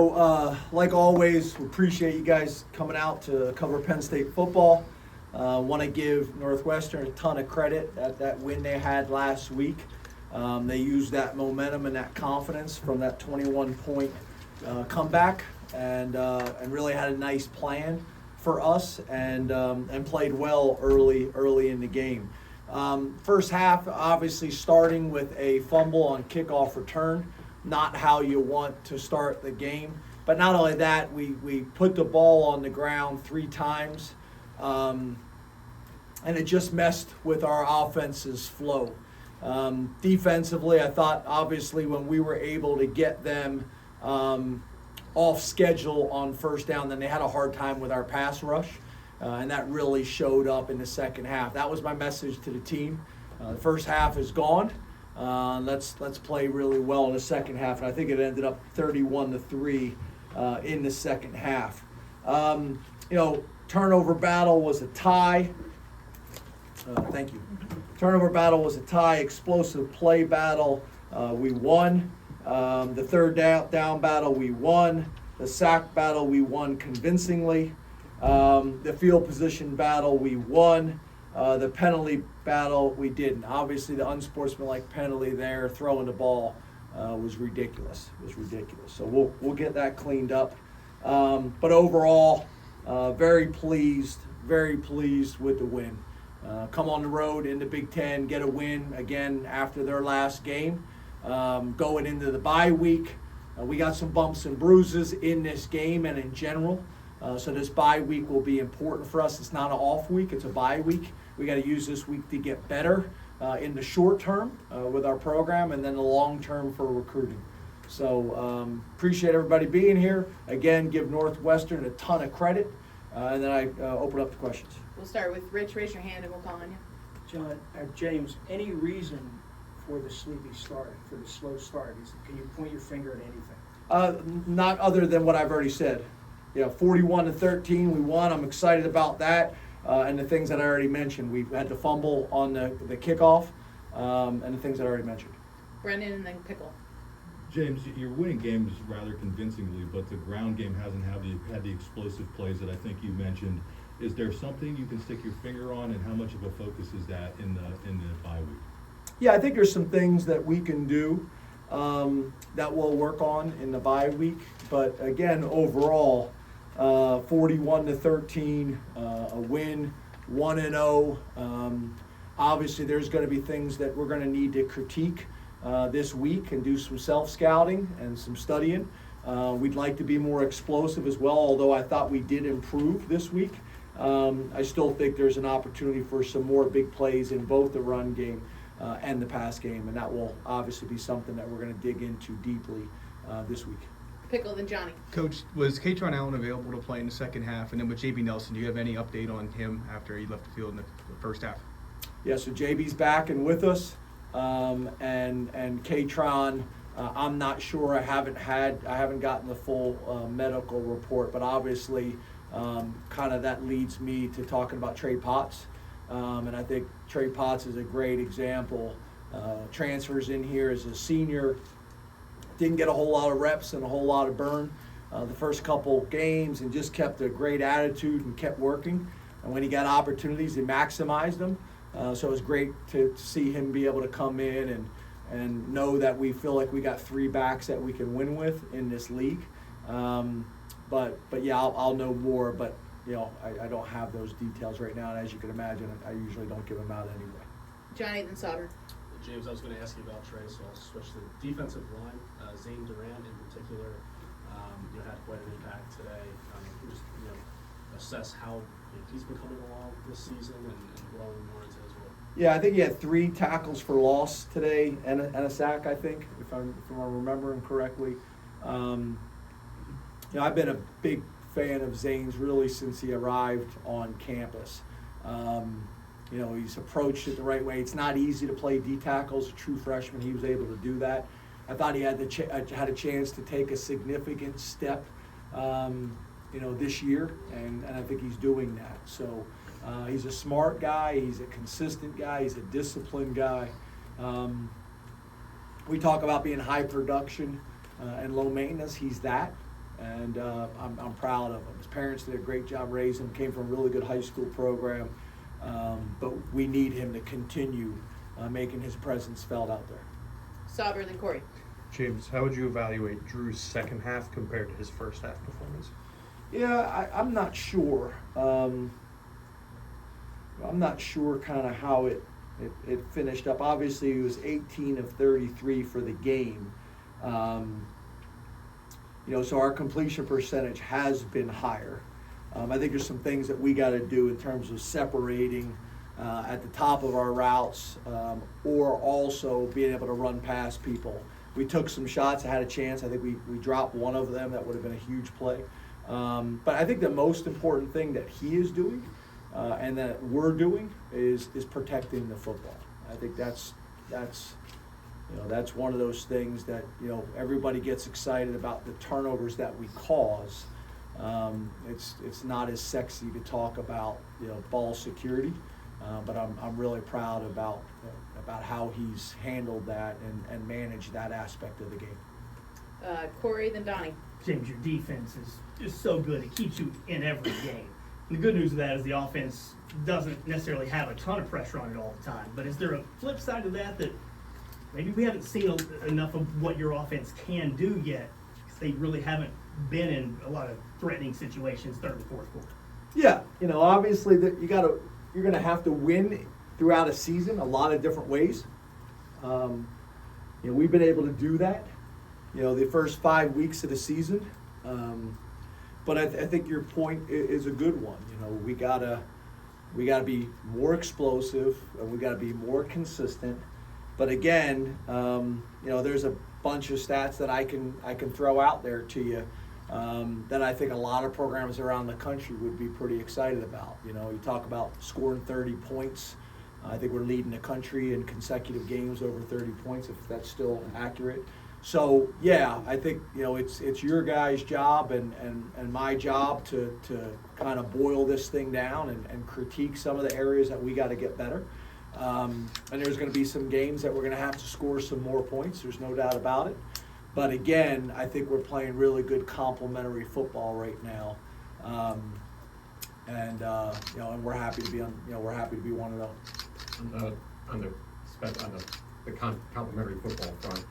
Like always, we appreciate you guys coming out to cover Penn State football. Want to give Northwestern a ton of credit at that win they had last week. They used that momentum and that confidence from that 21-point comeback and really had a nice plan for us and played well early in the game. First half, obviously starting with a fumble on kickoff return. Not how you want to start the game. But not only that, we put the ball on the ground 3 times, and it just messed with our offense's flow. Defensively, I thought obviously when we were able to get them off schedule on first down, then they had a hard time with our pass rush, and that really showed up in the second half. That was my message to the team. The first half is gone. Let's play really well in the second half, and I think it ended up 31-3 in the second half. Turnover battle was a tie. Thank you. Turnover battle was a tie. Explosive play battle, we won. The third down battle, we won. The sack battle, we won convincingly. The field position battle, we won. The penalty battle, we didn't. Obviously, the unsportsmanlike penalty there, throwing the ball, was ridiculous. So we'll get that cleaned up. But overall, very pleased with the win. Come on the road in the Big Ten, get a win again after their last game. Going into the bye week, we got some bumps and bruises in this game and in general. So this bye week will be important for us. It's not an off week, it's a bye week. We got to use this week to get better in the short term with our program and then the long term for recruiting. So appreciate everybody being here. Again, give Northwestern a ton of credit. And then I open up to questions. We'll start with Rich. Raise your hand and we'll call on you. John, James, any reason for the sleepy start, for the slow start? Can you point your finger at anything? Not other than what I've already said. 41-13, we won. I'm excited about that. And the things that I already mentioned. We had the fumble on the kickoff and the things that I already mentioned. Brendan and then Pickle. James, you're winning games rather convincingly, but the ground game hasn't had the explosive plays that I think you mentioned. Is there something you can stick your finger on, and how much of a focus is that in the bye week? Yeah, I think there's some things that we can do that we'll work on in the bye week. But again, overall, 41-13, a win, 1-0. Obviously, there's going to be things that we're going to need to critique this week and do some self-scouting and some studying. We'd like to be more explosive as well, although I thought we did improve this week. I still think there's an opportunity for some more big plays in both the run game and the pass game, and that will obviously be something that we're going to dig into deeply this week. Pickle, then Johnny. Coach, was Kaytron Allen available to play in the second half? And then with JB Nelson, do you have any update on him after he left the field in the first half? Yeah, so JB's back and with us, and Kaytron, I'm not sure. I haven't gotten the full medical report, but obviously, kind of that leads me to talking about Trey Potts, and I think Trey Potts is a great example. Transfers in here as a senior. Didn't get a whole lot of reps and a whole lot of burn the first couple games, and just kept a great attitude and kept working. And when he got opportunities, he maximized them. So it was great to see him be able to come in and know that we feel like we got 3 backs that we can win with in this league. But yeah, I'll know more. But I don't have those details right now, and as you can imagine, I usually don't give them out anyway. Johnny, then Sauter. James, I was going to ask you about Trey, so I'll switch to the defensive line. Zane Durant in particular, had quite an impact today. Just assess how he's been coming along this season and what we more into as well. Yeah, I think he had 3 tackles for loss today and a sack, I think, if I'm remembering correctly. I've been a big fan of Zane's really since he arrived on campus. He's approached it the right way. It's not easy to play D tackles. A true freshman, he was able to do that. I thought he had a chance to take a significant step, this year, and I think he's doing that. So he's a smart guy. He's a consistent guy. He's a disciplined guy. We talk about being high production and low maintenance. He's that, and I'm proud of him. His parents did a great job raising him, came from a really good high school program, but we need him to continue making his presence felt out there. Sauber, then Corey. James, how would you evaluate Drew's second half compared to his first half performance? Yeah, I'm not sure. I'm not sure kind of how it finished up. Obviously, he was 18 of 33 for the game. So our completion percentage has been higher. I think there's some things that we got to do in terms of separating at the top of our routes, or also being able to run past people. We took some shots, I had a chance. I think we dropped one of them. That would have been a huge play. But I think the most important thing that he is doing and that we're doing is protecting the football. I think that's one of those things that everybody gets excited about, the turnovers that we cause. It's not as sexy to talk about ball security, but I'm really proud about how he's handled that and managed that aspect of the game. Corey, then Donnie. James, your defense is just so good. It keeps you in every game. And the good news of that is the offense doesn't necessarily have a ton of pressure on it all the time. But is there a flip side to that maybe we haven't seen enough of what your offense can do yet? Because they really haven't been in a lot of threatening situations third and fourth quarter. Yeah, obviously that you're gonna have to win throughout a season a lot of different ways. We've been able to do that. The first 5 weeks of the season. But I think your point is a good one. We gotta be more explosive, and we gotta be more consistent. But again, there's a bunch of stats that I can throw out there to you that I think a lot of programs around the country would be pretty excited about. You talk about scoring 30 points. I think we're leading the country in consecutive games over 30 points, if that's still accurate. So yeah, I think it's your guys' job and my job to kind of boil this thing down and critique some of the areas that we got to get better. And there's going to be some games that we're going to have to score some more points. There's no doubt about it. But again, I think we're playing really good complementary football right now, and we're happy to be we're happy to be one of them. On the complementary football front,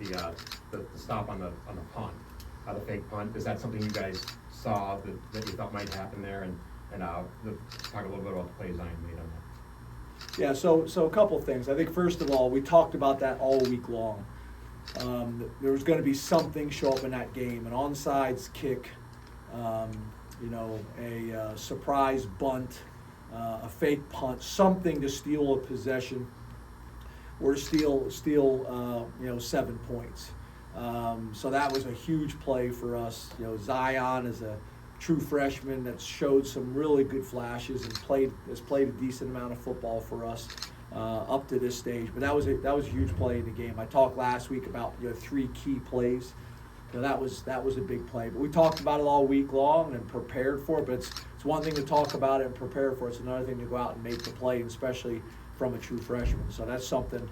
the stop on the punt, the fake punt, is that something you guys saw that you thought might happen there? And talk a little bit about the plays Zion made on that. Yeah, so a couple things. I think first of all, we talked about that all week long. There was going to be something show up in that game, an onside kick, a surprise bunt, a fake punt, something to steal a possession or steal 7 points. So that was a huge play for us. Zion is a true freshman that's showed some really good flashes and has played a decent amount of football for us up to this stage. But that was a huge play in the game. I talked last week about 3 key plays. That was a big play. But we talked about it all week long and prepared for it. But it's one thing to talk about it and prepare for it. It's another thing to go out and make the play, and especially from a true freshman. So that's something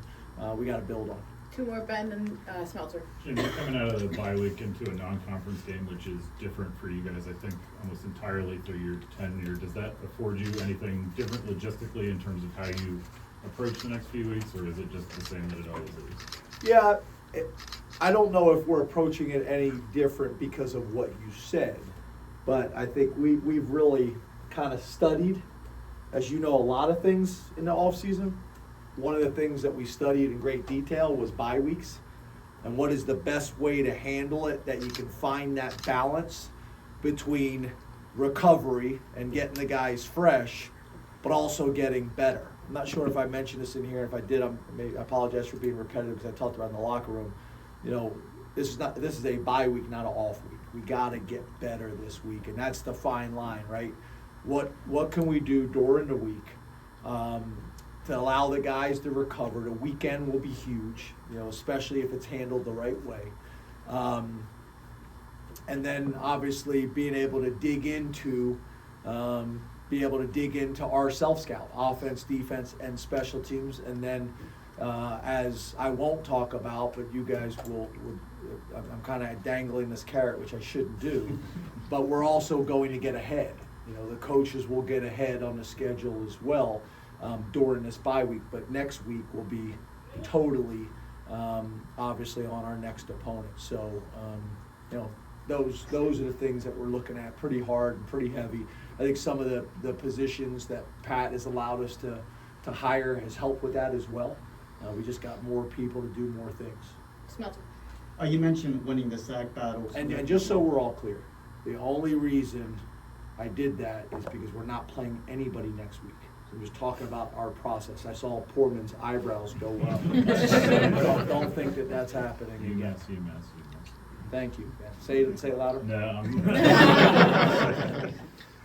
we got to build on. 2 more, Ben, and Smeltzer. Jim, you're coming out of the bye week into a non-conference game, which is different for you guys, I think, almost entirely through your tenure. Does that afford you anything different logistically in terms of how you approach the next few weeks, or is it just the same that it always is? Yeah, I don't know if we're approaching it any different because of what you said, but I think we've really kind of studied, as you know, a lot of things in the off season. One of the things that we studied in great detail was bye weeks and what is the best way to handle it, that you can find that balance between recovery and getting the guys fresh, but also getting better. I'm not sure if I mentioned this in here. If I did, I apologize for being repetitive because I talked about it in the locker room. This is a bye week, not an off week. We got to get better this week, and that's the fine line, right? What can we do during the week to allow the guys to recover? The weekend will be huge, especially if it's handled the right way. And then obviously being able to dig into our self-scout, offense, defense, and special teams, and then as I won't talk about, but you guys will I'm kind of dangling this carrot, which I shouldn't do, but we're also going to get ahead. You know, the coaches will get ahead on the schedule as well during this bye week, but next week will be totally obviously on our next opponent. So, you know, those are the things that we're looking at pretty hard and pretty heavy. I think some of the positions that Pat has allowed us to hire has helped with that as well. We just got more people to do more things. Smelter. You mentioned winning the SAC battles. And just so we're all clear, the only reason I did that is because we're not playing anybody next week. So I'm just talking about our process. I saw Poorman's eyebrows go up. Don't think that that's happening again. UMass. Thank you. Say it louder. No,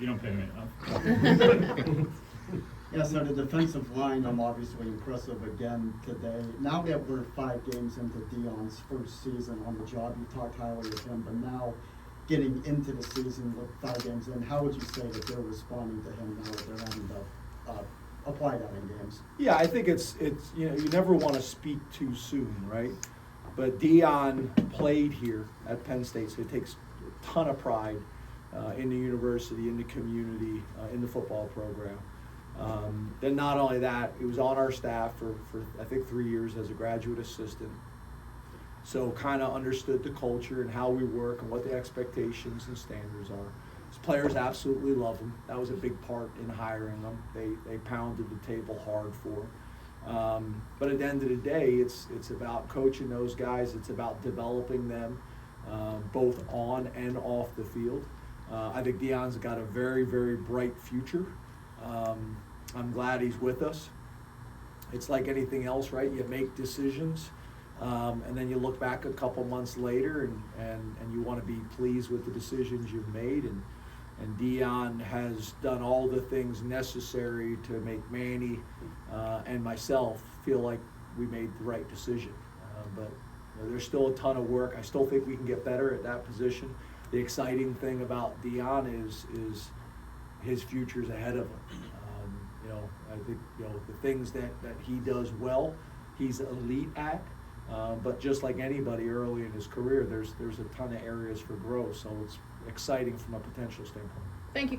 you don't pay me enough. Yeah, so the defensive line, obviously impressive again today. Now that we're 5 games into Deion's first season on the job, you talked highly of him, but now getting into the season with 5 games in, how would you say that they're responding to him now that they're having to apply that in games? Yeah, I think it's you know, you never want to speak too soon, right? But Deion played here at Penn State, so he takes a ton of pride in the university, in the community, in the football program. Then not only that, he was on our staff for I think 3 years as a graduate assistant. So kind of understood the culture and how we work and what the expectations and standards are. His players absolutely love him. That was a big part in hiring them. They pounded the table hard for him. But at the end of the day, it's about coaching those guys. It's about developing them both on and off the field. I think Deion's got a very, very bright future. I'm glad he's with us. It's like anything else, right? You make decisions, and then you look back a couple months later, and you want to be pleased with the decisions you've made. And Deion has done all the things necessary to make Manny and myself feel like we made the right decision. But you know, there's still a ton of work. I still think we can get better at that position. The exciting thing about Deion is his future's ahead of him. You know, I think, you know, the things that he does well, he's elite at. But just like anybody early in his career, there's a ton of areas for growth. So it's exciting from a potential standpoint. Thank you,